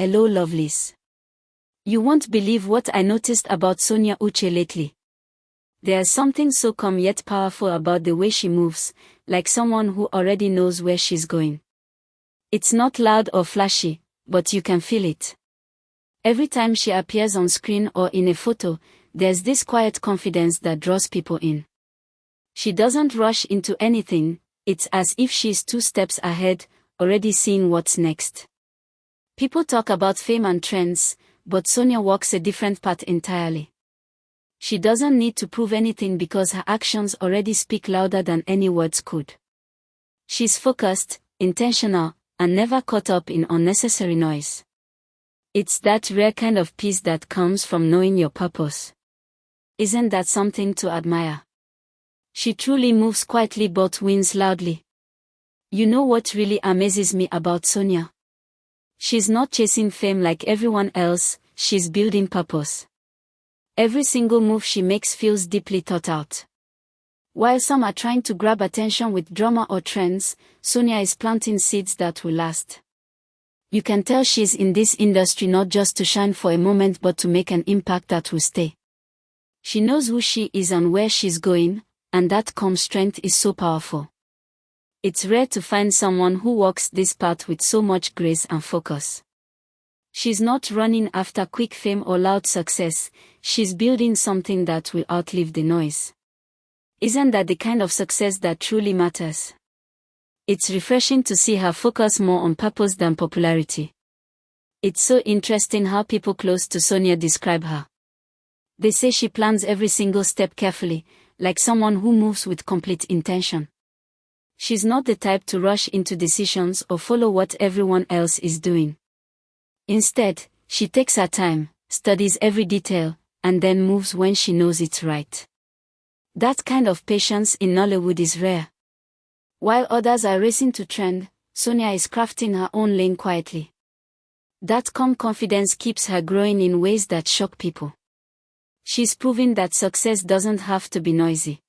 Hello lovelies. You won't believe what I noticed about Sonia Uche lately. There's something so calm yet powerful about the way she moves, like someone who already knows where she's going. It's not loud or flashy, but you can feel it. Every time she appears on screen or in a photo, there's this quiet confidence that draws people in. She doesn't rush into anything, it's as if she's 2 steps ahead, already seeing what's next. People talk about fame and trends, but Sonia walks a different path entirely. She doesn't need to prove anything because her actions already speak louder than any words could. She's focused, intentional, and never caught up in unnecessary noise. It's that rare kind of peace that comes from knowing your purpose. Isn't that something to admire? She truly moves quietly but wins loudly. You know what really amazes me about Sonia? She's not chasing fame like everyone else, she's building purpose. Every single move she makes feels deeply thought out. While some are trying to grab attention with drama or trends, Sonia is planting seeds that will last. You can tell she's in this industry not just to shine for a moment but to make an impact that will stay. She knows who she is and where she's going, and that calm strength is so powerful. It's rare to find someone who walks this path with so much grace and focus. She's not running after quick fame or loud success, she's building something that will outlive the noise. Isn't that the kind of success that truly matters? It's refreshing to see her focus more on purpose than popularity. It's so interesting how people close to Sonia describe her. They say she plans every single step carefully, like someone who moves with complete intention. She's not the type to rush into decisions or follow what everyone else is doing. Instead, she takes her time, studies every detail, and then moves when she knows it's right. That kind of patience in Nollywood is rare. While others are racing to trend, Sonia is crafting her own lane quietly. That calm confidence keeps her growing in ways that shock people. She's proving that success doesn't have to be noisy.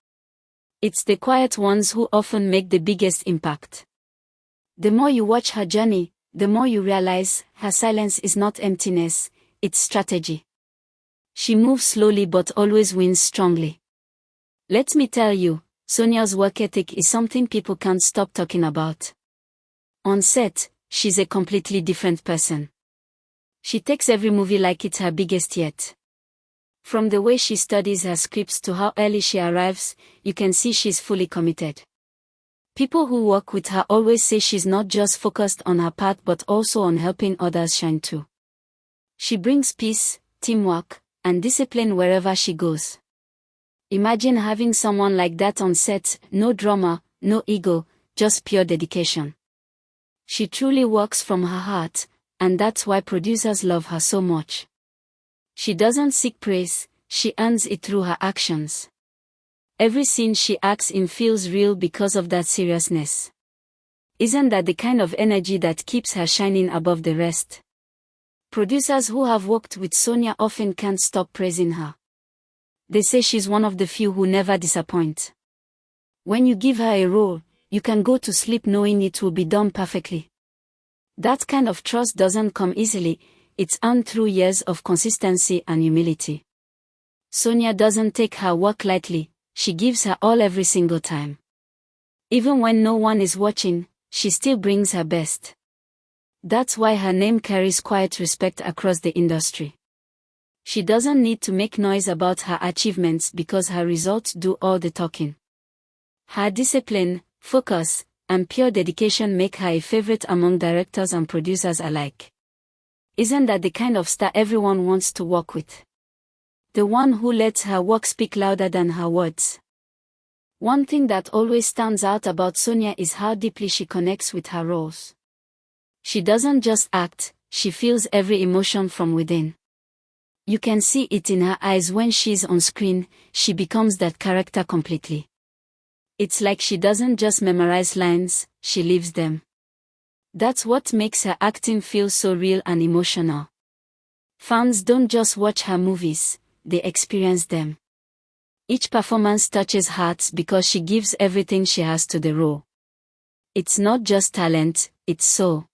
It's the quiet ones who often make the biggest impact. The more you watch her journey, the more you realize her silence is not emptiness, it's strategy. She moves slowly but always wins strongly. Let me tell you, Sonia's work ethic is something people can't stop talking about. On set, she's a completely different person. She takes every movie like it's her biggest yet. From the way she studies her scripts to how early she arrives, you can see she's fully committed. People who work with her always say she's not just focused on her path but also on helping others shine too. She brings peace, teamwork, and discipline wherever she goes. Imagine having someone like that on set, no drama, no ego, just pure dedication. She truly works from her heart, and that's why producers love her so much. She doesn't seek praise, she earns it through her actions. Every scene she acts in feels real because of that seriousness. Isn't that the kind of energy that keeps her shining above the rest? Producers who have worked with Sonia often can't stop praising her. They say she's one of the few who never disappoint. When you give her a role, you can go to sleep knowing it will be done perfectly. That kind of trust doesn't come easily, it's earned through years of consistency and humility. Sonia doesn't take her work lightly, she gives her all every single time. Even when no one is watching, she still brings her best. That's why her name carries quiet respect across the industry. She doesn't need to make noise about her achievements because her results do all the talking. Her discipline, focus, and pure dedication make her a favorite among directors and producers alike. Isn't that the kind of star everyone wants to work with? The one who lets her work speak louder than her words. One thing that always stands out about Sonia is how deeply she connects with her roles. She doesn't just act, she feels every emotion from within. You can see it in her eyes when she's on screen, she becomes that character completely. It's like she doesn't just memorize lines, she lives them. That's what makes her acting feel so real and emotional. Fans don't just watch her movies, they experience them. Each performance touches hearts because she gives everything she has to the role. It's not just talent, it's soul.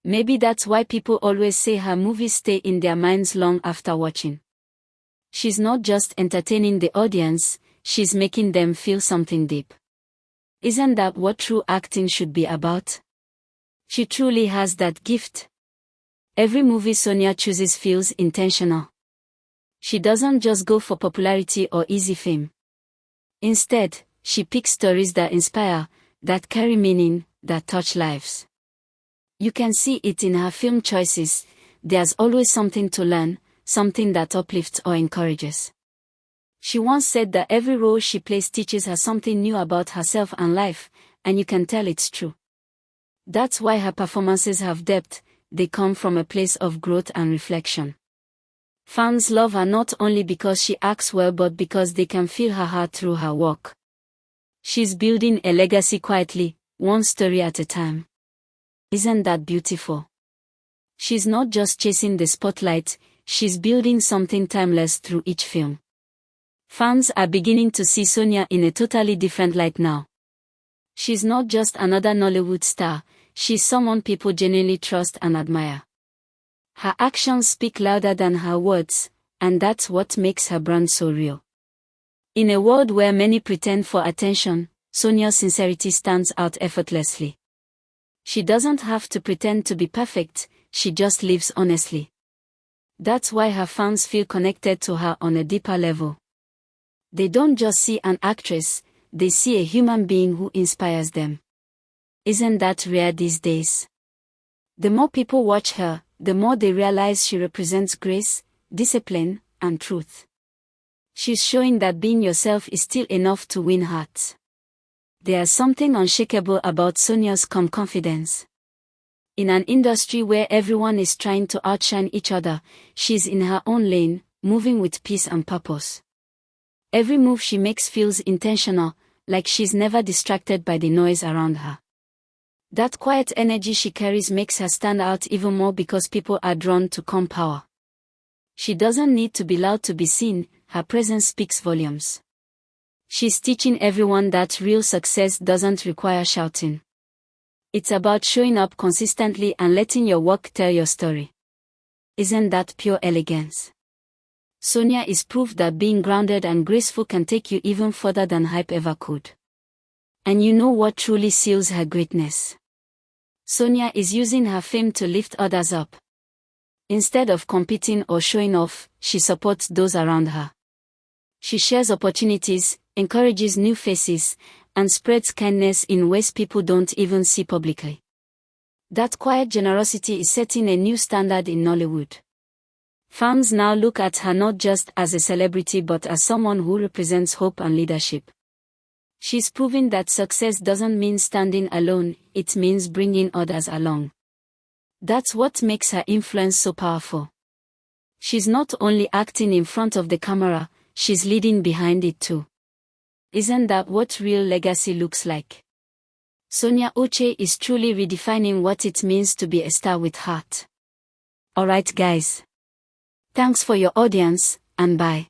Maybe that's why people always say her movies stay in their minds long after watching. She's not just entertaining the audience, she's making them feel something deep. Isn't that what true acting should be about? She truly has that gift. Every movie Sonia chooses feels intentional. She doesn't just go for popularity or easy fame. Instead, she picks stories that inspire, that carry meaning, that touch lives. You can see it in her film choices. There's always something to learn, something that uplifts or encourages. She once said that every role she plays teaches her something new about herself and life, and you can tell it's true. That's why her performances have depth, they come from a place of growth and reflection. Fans love her not only because she acts well but because they can feel her heart through her work. She's building a legacy quietly, one story at a time. Isn't that beautiful? She's not just chasing the spotlight, she's building something timeless through each film. Fans are beginning to see Sonia in a totally different light now. She's not just another Nollywood star, she's someone people genuinely trust and admire. Her actions speak louder than her words, and that's what makes her brand so real. In a world where many pretend for attention, Sonia's sincerity stands out effortlessly. She doesn't have to pretend to be perfect, she just lives honestly. That's why her fans feel connected to her on a deeper level. They don't just see an actress, they see a human being who inspires them. Isn't that rare these days? The more people watch her, the more they realize she represents grace, discipline, and truth. She's showing that being yourself is still enough to win hearts. There's something unshakable about Sonia's calm confidence. In an industry where everyone is trying to outshine each other, she's in her own lane, moving with peace and purpose. Every move she makes feels intentional, like she's never distracted by the noise around her. That quiet energy she carries makes her stand out even more because people are drawn to calm power. She doesn't need to be loud to be seen, her presence speaks volumes. She's teaching everyone that real success doesn't require shouting. It's about showing up consistently and letting your work tell your story. Isn't that pure elegance? Sonia is proof that being grounded and graceful can take you even further than hype ever could. And you know what truly seals her greatness? Sonia is using her fame to lift others up. Instead of competing or showing off, she supports those around her. She shares opportunities, encourages new faces, and spreads kindness in ways people don't even see publicly. That quiet generosity is setting a new standard in Nollywood. Fans now look at her not just as a celebrity but as someone who represents hope and leadership. She's proving that success doesn't mean standing alone, it means bringing others along. That's what makes her influence so powerful. She's not only acting in front of the camera, she's leading behind it too. Isn't that what real legacy looks like? Sonia Uche is truly redefining what it means to be a star with heart. Alright guys. Thanks for your audience, and bye.